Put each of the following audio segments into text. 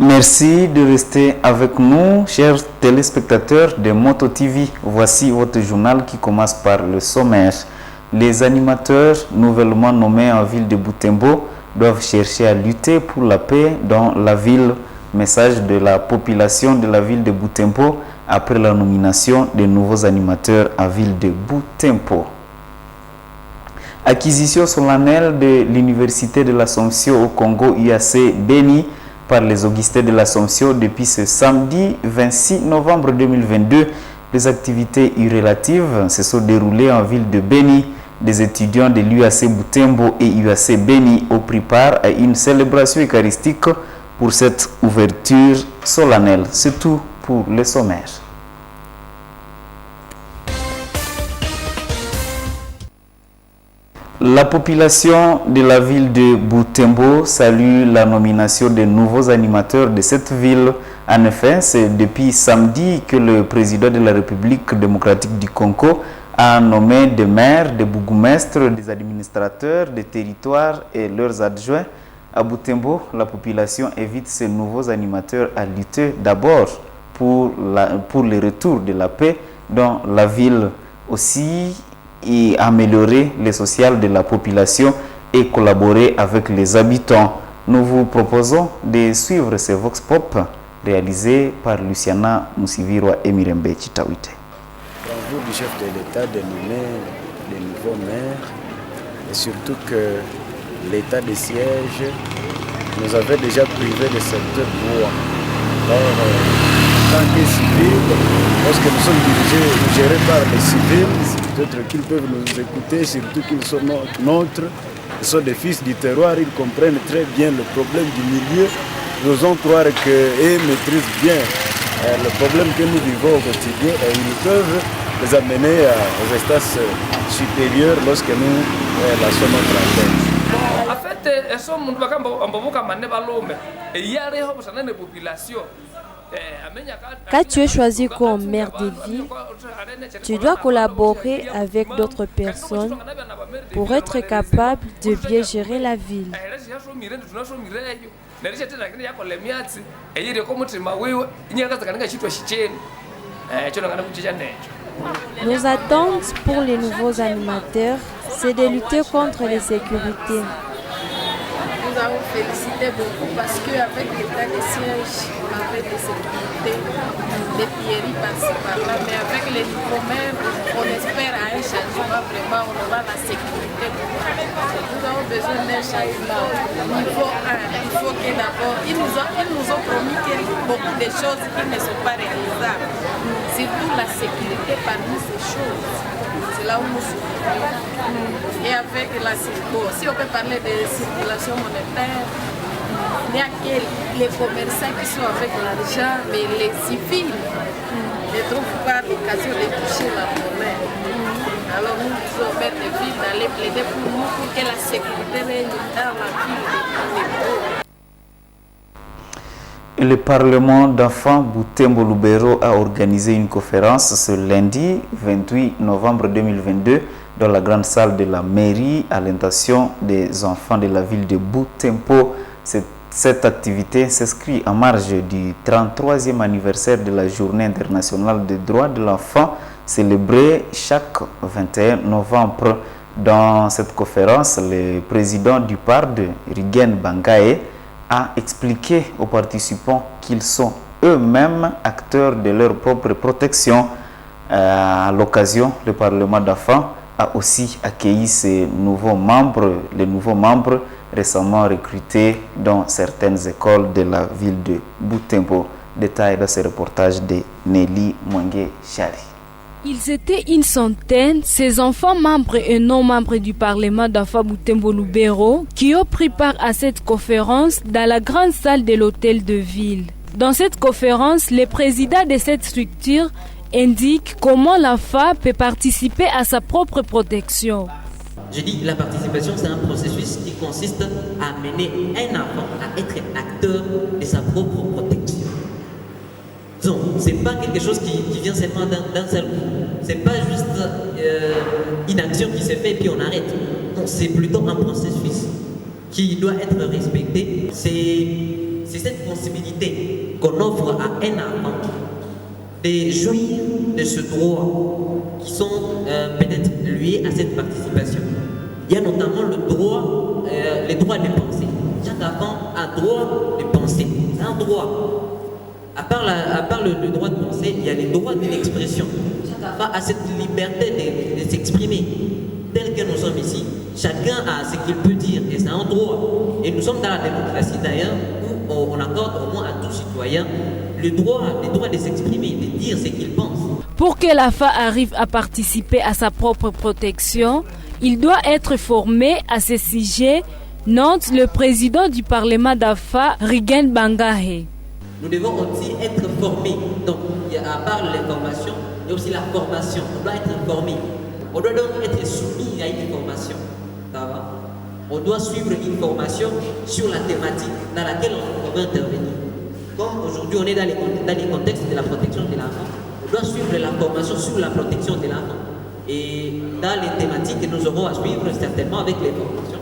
Merci de rester avec nous, chers téléspectateurs de Moto TV. Voici votre journal qui commence par le sommaire. Les animateurs nouvellement nommés en ville de Butembo doivent chercher à lutter pour la paix dans la ville. Message de la population de la ville de Butembo après la nomination des nouveaux animateurs à ville de Butembo. Acquisition solennelle de l'Université de l'Assomption au Congo UAC Béni par les Augustins de l'Assomption depuis ce samedi 26 novembre 2022. Les activités irrélatives se sont déroulées en ville de Béni. Des étudiants de l'UAC Butembo et UAC Béni ont pris part à une célébration eucharistique pour cette ouverture solennelle. C'est tout pour le sommaire. La population de la ville de Butembo salue la nomination des nouveaux animateurs de cette ville. En effet, c'est depuis samedi que le président de la République démocratique du Congo a nommé des maires, des bourgmestres, des administrateurs des territoires et leurs adjoints. À Butembo, la population invite ces nouveaux animateurs à lutter d'abord pour le retour de la paix dans la ville, aussi et améliorer le social de la population et collaborer avec les habitants. Nous vous proposons de suivre ce Vox Pop réalisé par Luciana Musivirwa et Mirembe Chitawite. Bravo du chef de l'État de nommer les nouveaux maires et surtout que l'état de siège nous avait déjà privé de cette loi. Alors, en tant que civils, lorsque nous sommes dirigés, nous gérés par les civils, peut-être qu'ils peuvent nous écouter, surtout qu'ils sont nôtres, ils sont des fils du terroir, ils comprennent très bien le problème du milieu. Nous osons croire qu'ils maîtrisent bien le problème que nous vivons au quotidien et ils peuvent les amener aux instances supérieures lorsque nous lançons notre appel. En fait, elles sont mon et il y a des populations. Quand tu es choisi comme maire de ville, tu dois collaborer avec d'autres personnes pour être capable de bien gérer la ville. Nos attentes pour les nouveaux animateurs, c'est de lutter contre l'insécurité. Nous avons félicité beaucoup parce qu'avec l'état de siège, avec des sécurités, des pierreries par-ci par-là, mais avec les nouveaux maires, on espère à un changement, vraiment, on aura la sécurité. Nous avons besoin d'un changement. Niveau 1, il faut que d'abord, ils nous ont promis beaucoup de choses qui ne sont pas réalisables. Surtout la sécurité parmi ces choses. C'est là où nous souffrons. Et avec la circulation, si on peut parler de circulation monétaire, il n'y a que les commerçants qui sont avec l'argent, mais les civils ne trouvent pas l'occasion de toucher la monnaie. Alors nous disons au maire de ville d'aller plaider pour nous pour que la sécurité règne dans la ville de Butembo. Le Parlement d'enfants Butembo Lubero a organisé une conférence ce lundi 28 novembre 2022 dans la grande salle de la mairie à l'intention des enfants de la ville de Butembo. Cette activité s'inscrit en marge du 33e anniversaire de la Journée internationale des droits de l'enfant célébrée chaque 21 novembre. Dans cette conférence, le président du PARD, Rigen Bangae, a expliqué aux participants qu'ils sont eux-mêmes acteurs de leur propre protection. À l'occasion, le Parlement d'enfants a aussi accueilli les nouveaux membres récemment recrutés dans certaines écoles de la ville de Butembo. Détail dans ce reportage de Nelly Mwenge Chari. Ils étaient une centaine, ces enfants membres et non membres du Parlement d'enfants Butembo Lubero, qui ont pris part à cette conférence dans la grande salle de l'hôtel de ville. Dans cette conférence, le président de cette structure indique comment l'enfant peut participer à sa propre protection. Je dis la participation, c'est un processus qui consiste à amener un enfant à être acteur de sa propre protection. Donc, ce n'est pas quelque chose qui vient seulement d'un seul coup. Ce n'est pas juste une action qui se fait et puis on arrête. Non, c'est plutôt un processus qui doit être respecté. C'est c'est cette possibilité qu'on offre à un enfant de jouir de ce droit qui sont peut-être liés à cette participation. Il y a notamment les droits de penser. Chaque enfant a droit de penser. C'est un droit. À part le droit de penser, il y a les droits de l'expression. Chaque enfant a cette liberté de s'exprimer. Tel que nous sommes ici, chacun a ce qu'il peut dire et c'est un droit. Et nous sommes dans la démocratie d'ailleurs où on accorde au moins à tout citoyen le droit de s'exprimer, de dire ce qu'il pense. Pour que l'AFA arrive à participer à sa propre protection, il doit être formé à ce sujet, note le président du Parlement d'AFA, Rigen Bangahe. Nous devons aussi être formés. Donc, à part l'information, il y a aussi la formation. On doit être formé. On doit donc être soumis à une formation. On doit suivre une formation sur la thématique dans laquelle on va intervenir. Comme aujourd'hui on est dans les contextes de la protection de l'enfant, on doit suivre la formation sur la protection de l'enfant. Et dans les thématiques que nous aurons à suivre certainement avec les formations,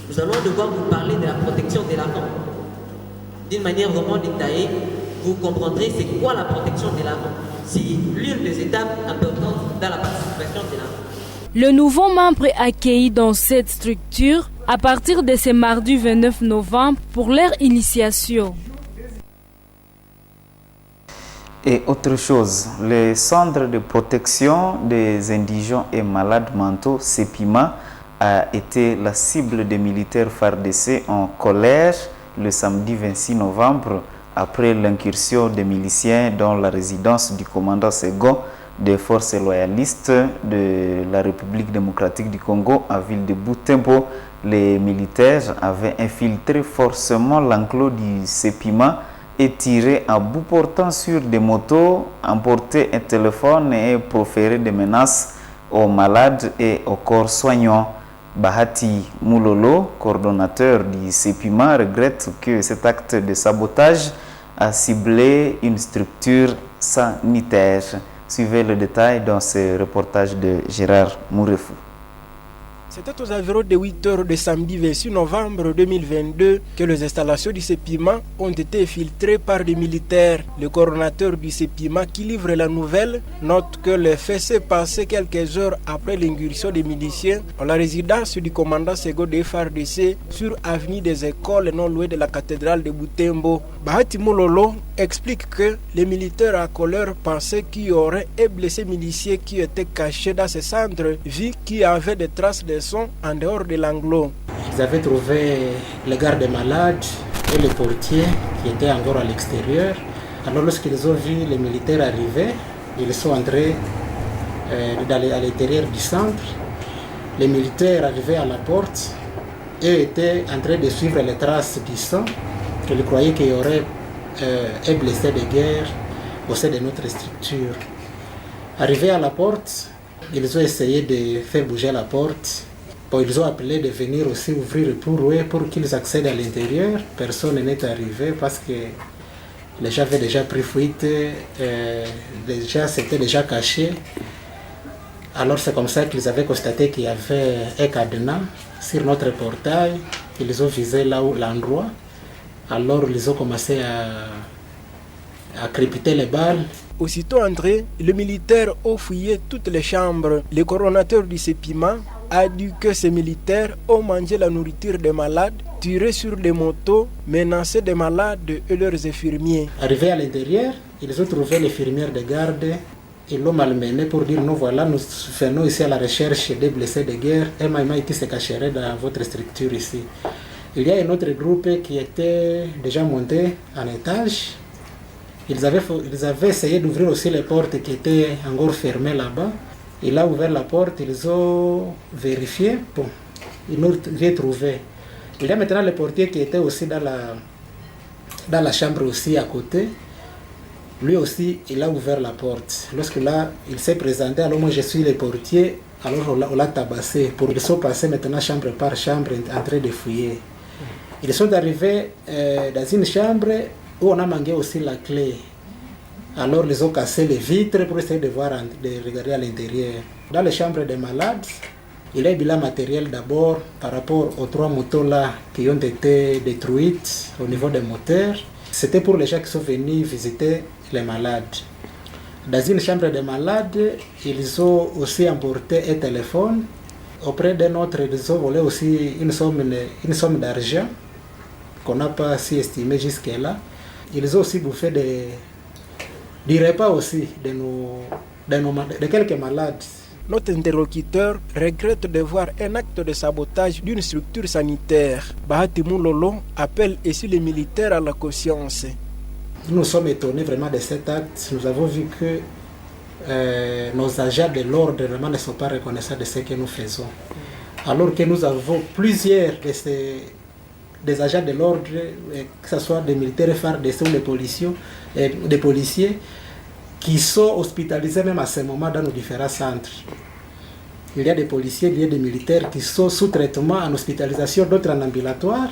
nous allons devoir vous parler de la protection de l'enfant. D'une manière vraiment détaillée, vous comprendrez c'est quoi la protection de l'enfant. C'est l'une des étapes importantes dans la participation de l'enfant. Le nouveau membre est accueilli dans cette structure à partir de ce mardi 29 novembre pour leur initiation. Et autre chose, le Centre de protection des indigents et malades mentaux, CEPIMA, a été la cible des militaires FARDC en colère le samedi 26 novembre après l'incursion des miliciens dans la résidence du commandant second des forces loyalistes de la République démocratique du Congo à ville de Butembo. Les militaires avaient infiltré forcément l'enclos du CEPIMA et tiré à bout portant sur des motos, emporté un téléphone et proféré des menaces aux malades et aux corps soignants. Bahati Moulolo, coordonnateur du CEPIMA, regrette que cet acte de sabotage a ciblé une structure sanitaire. Suivez le détail dans ce reportage de Gérard Mourefou. C'était aux environs de 8 heures de samedi 26 novembre 2022 que les installations du CEPIMA ont été infiltrées par des militaires. Le coordonnateur du CEPIMA qui livre la nouvelle note que le fait s'est passé quelques heures après l'ingursion des miliciens à la résidence du commandant second des FARDC sur avenue des Écoles non loin de la cathédrale de Butembo. Bahati Moulolo explique que les militaires à colère pensaient qu'il y aurait un blessé milicier qui était caché dans ce centre, vu qu'il y avait des traces de sang en dehors de l'enclos. Ils avaient trouvé les gardes malades et les portiers qui étaient encore à l'extérieur. Alors lorsqu'ils ont vu les militaires arriver, ils sont entrés à l'intérieur du centre. Les militaires arrivaient à la porte et étaient en train de suivre les traces du sang. Ils croyaient qu'il y aurait un blessé de guerre au sein de notre structure. Arrivés à la porte, ils ont essayé de faire bouger la porte. Bon, ils ont appelé de venir aussi ouvrir pour eux pour qu'ils accèdent à l'intérieur. Personne n'est arrivé parce que les gens avaient déjà pris fuite, les gens s'étaient déjà cachés. Alors c'est comme ça qu'ils avaient constaté qu'il y avait un cadenas sur notre portail. Ils ont visé là où l'endroit. Alors ils ont commencé à crépiter les balles. Aussitôt entré, les militaires ont fouillé toutes les chambres. Le coordonnateur du CEPIMA a dit que ces militaires ont mangé la nourriture des malades, tiré sur des motos, menacé des malades et leurs infirmiers. Arrivés à l'intérieur, ils ont trouvé l'infirmière de garde. Ils l'ont malmené pour dire nous voilà, nous faisons ici à la recherche des blessés de guerre. Et Maïmaï qui se cacherait dans votre structure ici. Il y a un autre groupe qui était déjà monté en étage. Ils avaient essayé d'ouvrir aussi les portes qui étaient encore fermées là-bas. Il a ouvert la porte, ils ont vérifié. Bon, ils n'ont rien trouvé. Il y a maintenant le portier qui était aussi dans la chambre aussi à côté. Lui aussi, il a ouvert la porte. Lorsque là, il s'est présenté, alors moi je suis le portier, alors on l'a tabassé. Ils sont passés maintenant chambre par chambre en train de fouiller. Ils sont arrivés dans une chambre où on a manqué aussi la clé. Alors ils ont cassé les vitres pour essayer de regarder à l'intérieur. Dans les chambres des malades, Il y a un bilan matériel d'abord par rapport aux 3 motos là qui ont été détruites au niveau des moteurs. C'était pour les gens qui sont venus visiter les malades. Dans une chambre des malades, ils ont aussi emporté un téléphone. Auprès d'un autre, ils ont volé aussi une somme d'argent qu'on n'a pas si estimé jusque-là. Ils ont aussi bouffé des repas aussi de quelques malades. Notre interlocuteur regrette de voir un acte de sabotage d'une structure sanitaire. Bahati Moulolo appelle ici les militaires à la conscience. Nous sommes étonnés vraiment de cet acte. Nous avons vu que nos agents de l'ordre vraiment ne sont pas reconnaissants de ce que nous faisons. Alors que nous avons plusieurs des agents de l'ordre, que ce soit des militaires FARDC ou des policiers, qui sont hospitalisés même à ce moment dans nos différents centres. Il y a des policiers, il y a des militaires qui sont sous traitement en hospitalisation, d'autres en ambulatoire.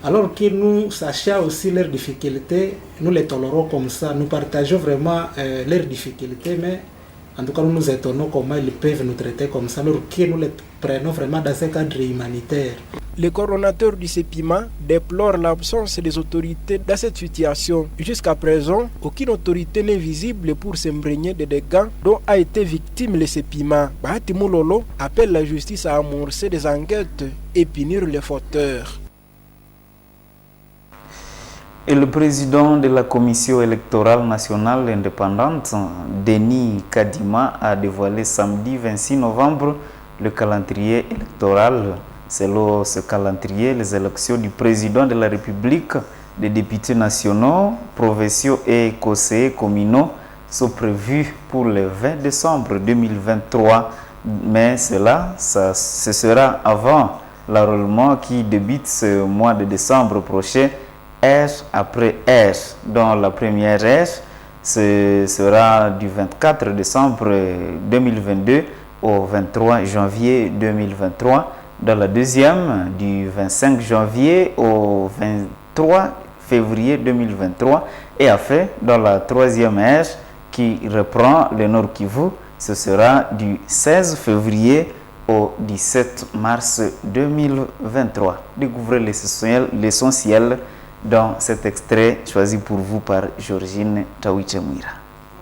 Alors que nous sachons aussi leurs difficultés, nous les tolérons comme ça. Nous partageons vraiment leurs difficultés, mais en tout cas nous nous étonnons comment ils peuvent nous traiter comme ça, alors que nous les prenons vraiment dans un cadre humanitaire. Le coordonnateur du CEPIMA déplore l'absence des autorités dans cette situation. Jusqu'à présent, aucune autorité n'est visible pour s'imprégner des dégâts dont a été victime le CEPIMA. Bahati Moulolo appelle la justice à amorcer des enquêtes et punir les fauteurs. Et le président de la Commission électorale nationale indépendante, Denis Kadima, a dévoilé samedi 26 novembre le calendrier électoral. Selon ce calendrier, les élections du président de la République, des députés nationaux, provinciaux et conseillers communaux sont prévues pour le 20 décembre 2023. Mais ce sera avant l'enrôlement qui débute ce mois de décembre prochain, ère après ère. Dans la première ère, ce sera du 24 décembre 2022 au 23 janvier 2023. Dans la deuxième, du 25 janvier au 23 février 2023. Et enfin, dans la troisième ère qui reprend le Nord Kivu, ce sera du 16 février au 17 mars 2023. Découvrez l'essentiel dans cet extrait choisi pour vous par Georgine Tawichemwira.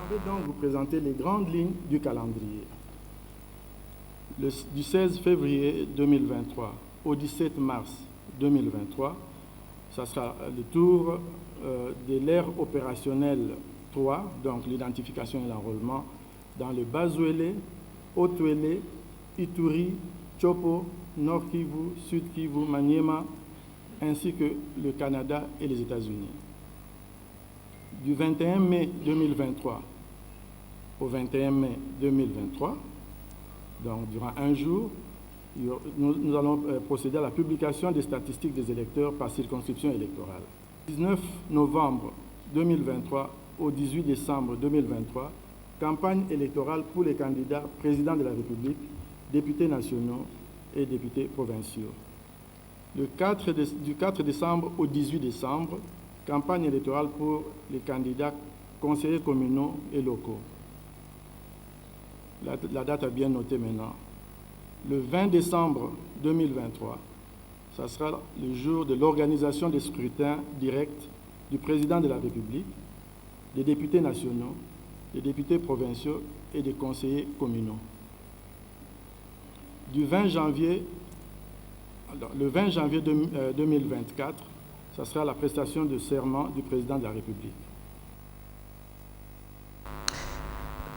Je vais donc vous présenter les grandes lignes du calendrier. Du 16 février 2023 au 17 mars 2023, ça sera le tour de l'ère opérationnelle 3, donc l'identification et l'enrôlement, dans le Bas-Ouélé, Haut-Ouélé, Ituri, Chopo, Nord Kivu, Sud Kivu, Maniema, ainsi que le Canada et les États-Unis. Du 21 mai 2023 au 21 mai 2023, donc durant un jour, nous allons procéder à la publication des statistiques des électeurs par circonscription électorale. 19 novembre 2023 au 18 décembre 2023, campagne électorale pour les candidats présidents de la République, députés nationaux et députés provinciaux. Du 4 décembre au 18 décembre, campagne électorale pour les candidats conseillers communaux et locaux. La date à bien noter maintenant. Le 20 décembre 2023, ça sera le jour de l'organisation des scrutins directs du président de la République, des députés nationaux, des députés provinciaux et des conseillers communaux. Le 20 janvier 2024, ça sera la prestation de serment du président de la République.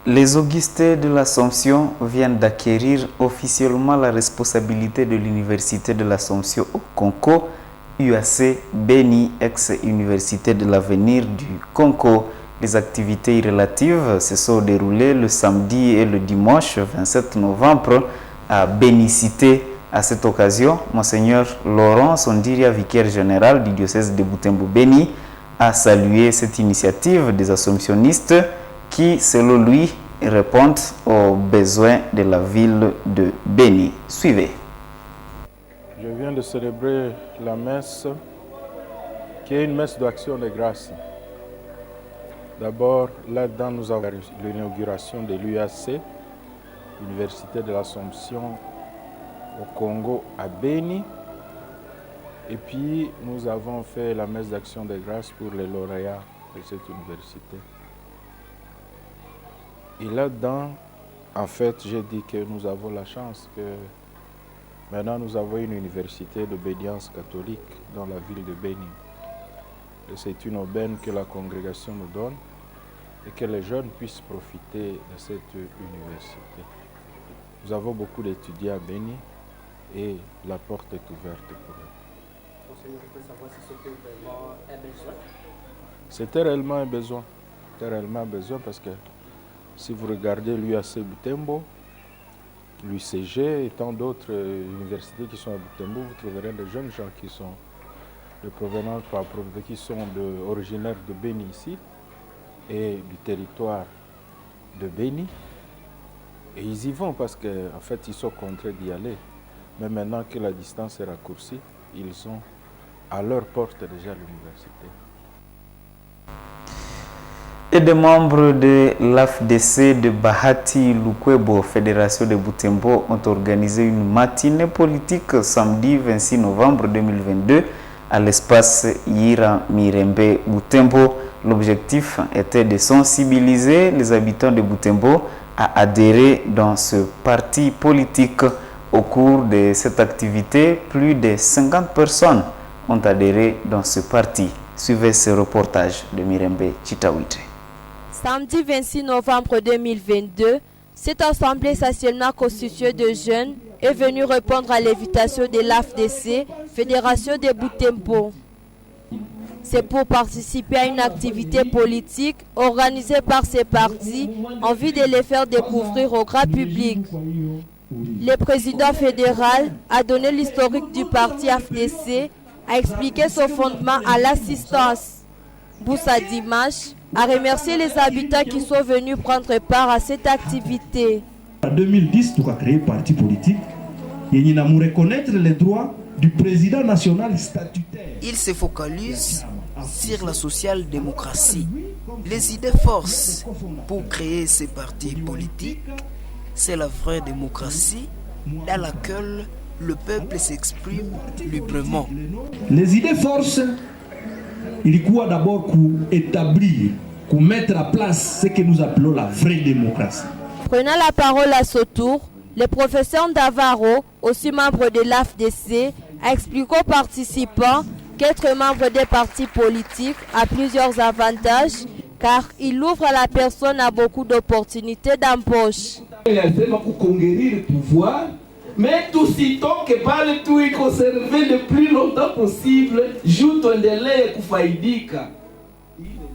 Les Augustins de l'Assomption viennent d'acquérir officiellement la responsabilité de l'Université de l'Assomption au Congo, UAC Beni, ex-Université de l'Avenir du Congo. Les activités relatives se sont déroulées le samedi et le dimanche 27 novembre à Bénicité. À cette occasion, Monseigneur Laurent Sondiria, vicaire général du diocèse de Butembo-Beni, a salué cette initiative des assomptionnistes qui, selon lui, répondent aux besoins de la ville de Beni. Suivez. Je viens de célébrer la messe, qui est une messe d'action de grâce. D'abord, là-dedans, nous avons l'inauguration de l'UAC, l'Université de l'Assomption au Congo, à Beni. Et puis, nous avons fait la messe d'action de grâce pour les lauréats de cette université. Et là-dedans, en fait, j'ai dit que nous avons la chance que maintenant nous avons une université d'obédience catholique dans la ville de Beni. Et c'est une aubaine que la congrégation nous donne et que les jeunes puissent profiter de cette université. Nous avons beaucoup d'étudiants à Beni et la porte est ouverte pour eux. Monseigneur, je peux savoir si c'était vraiment un besoin? C'était réellement un besoin. C'était réellement un besoin parce que si vous regardez l'UAC Butembo, l'UCG et tant d'autres universités qui sont à Butembo, vous trouverez des jeunes gens qui sont de provenance, qui sont originaires de Beni ici et du territoire de Beni. Et ils y vont parce qu'en fait, ils sont contraints d'y aller. Mais maintenant que la distance est raccourcie, ils sont à leur porte déjà l'université. Et des membres de l'AFDC de Bahati Lukwebo, Fédération de Butembo, ont organisé une matinée politique samedi 26 novembre 2022 à l'espace Yira Mirembe Butembo. L'objectif était de sensibiliser les habitants de Butembo à adhérer dans ce parti politique. Au cours de cette activité, plus de 50 personnes ont adhéré dans ce parti. Suivez ce reportage de Mirembe Chitawite. Samedi 26 novembre 2022, cette assemblée essentiellement constituée de jeunes est venue répondre à l'invitation de l'AFDC, Fédération de Butembo. C'est pour participer à une activité politique organisée par ces partis en vue de les faire découvrir au grand public. Le président fédéral a donné l'historique du parti AFDC, a expliqué son fondement à l'assistance. Boussa Dimash a remercié les habitants qui sont venus prendre part à cette activité. En 2010, nous avons créé un parti politique et nous avons reconnaître les droits du président national statutaire. Il se focalise sur la social-démocratie. Les idées forces pour créer ces partis politiques, c'est la vraie démocratie dans laquelle le peuple s'exprime librement. Les idées forces, il faut d'abord établir, mettre en place ce que nous appelons la vraie démocratie. Prenant la parole à ce tour, le professeur Ndavaro, aussi membre de l'AFDC, a expliqué aux participants qu'être membre des partis politiques a plusieurs avantages car il ouvre à la personne à beaucoup d'opportunités d'embauche. Il y a pour conquérir le pouvoir, mais tout sitôt que par le tout il conserver le plus longtemps possible,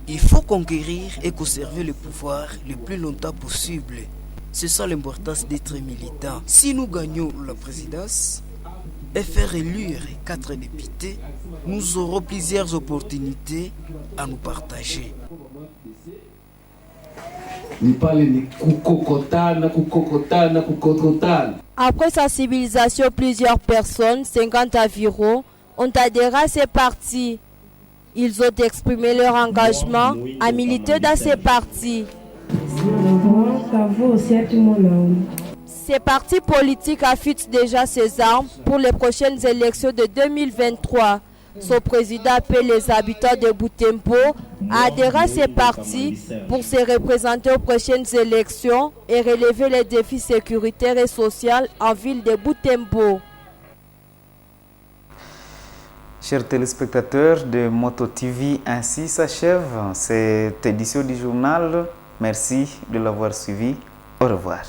il faut conquérir et conserver le pouvoir le plus longtemps possible. C'est ça l'importance d'être militant. Si nous gagnons la présidence et faire élire 4 députés, nous aurons plusieurs opportunités à nous partager. Après sensibilisation, plusieurs personnes, 50 environ, ont adhéré à ces partis. Ils ont exprimé leur engagement à militer dans ces partis. Ces partis politiques affûtent déjà ses armes pour les prochaines élections de 2023. Son président appelle les habitants de Butembo à adhérer à ces partis pour se représenter aux prochaines élections et relever les défis sécuritaires et sociaux en ville de Butembo. Chers téléspectateurs de Moto TV, ainsi s'achève cette édition du journal. Merci de l'avoir suivi. Au revoir.